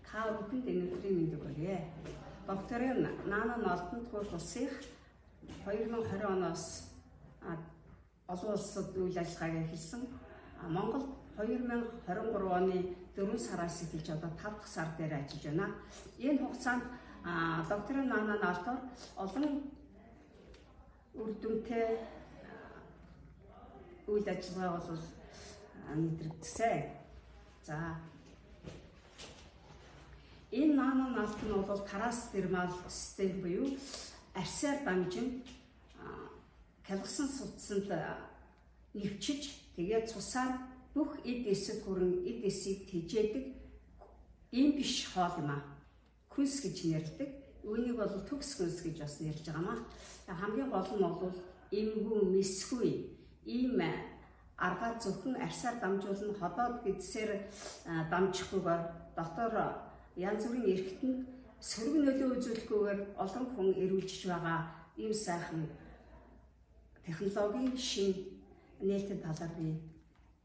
Та бүхэнд өнөөдрийн мэндийг хүргье. Докторын Наана Алтан төхөөрөмж улсыг 2020 оноос олон улсад үйл ажиллагааг эхэлсэн. Монгол 2023 оны 4 сараас эхэлж одоо 5 дахь сар дээр ажиллаж байна. Энэ хугацаанд докторын Наана Алтан олон үр дүнтэй үйл ажиллагаа бол нэвтрэгдсэн. За энэ Наана Алтан нь бол тараас дермал систем буюу арьсаар дамжин калгасан судсанд нэвчиж тэгээд цусаар бүх эд эсэд хүрэн эд эсийг тэжээдэг ийм биш хоол юм аа. Күнс гэж нэрлэдэг. Үүнийг бол төгс күнс гэж бас нэрлэж байгаамаа. Хамгийн гол нь бол эмгүү, мэсгүй ийм аргаар зөвхөн арьсаар дамжуулан ходоод гэдсээр дамжихгүйгээр дотор янз бүрийн эрхтэнд сөрөг нөлөө үзүүлэхгүйгээр олон хүн эрүүлжиж байгаа ийм сайхан технологийн шин нээлттэй талаар би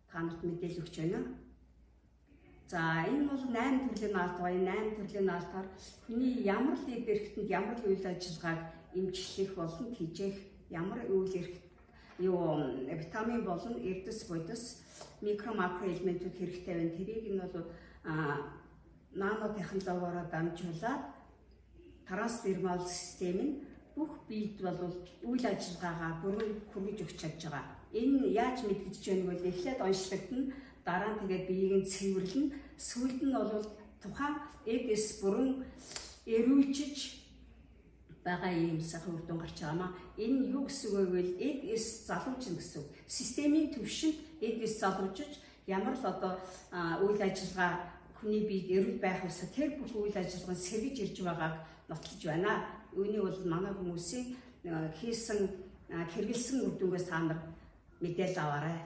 та нарт мэдээлэл өгч байна. За энэ бол 8 төрлийн наалт байна. 8 төрлийн наалтаар хүний ямар л эд эрхтэнд ямар л үйл ажиллагааг эмчлэх болон тэжээх ямар үйл эрх витамин болон эрдэс бодис микро макро элементүүд хэрэгтэй байна. Тэрийг нь бол нано технологиороо дамжуулаад трансдермал систем нь бүх биед бол үйл ажиллагаагаа бүрэн хүргэж өгч чадж байгаа. Энэ яаж мэдгэж байна вэ? Эхлээд онцлогдно, дараа нь тэгээд биеийг нь цэвэрлэн, сүүлд нь бол тухайн эдс бүрэн эрүүлжиж байгаа юм сайхан үр дүн гарч байгаамаа. Энэ юу гэсэн үг вэ? эдс залуужин гэсэн үг. Системийн түвшинд эдс залуужиж ямар л одоо үйл ажиллагаа хүний биед эрүүл байх усаа тэр бүх үйл ажиллагааг сэргэж ирж байгааг нотлож байна. Үүнийг бол манай хүмүүсийн хийсэн хэрэгэлсэн үр дүнгээс та нар мэдээлэл аваарай.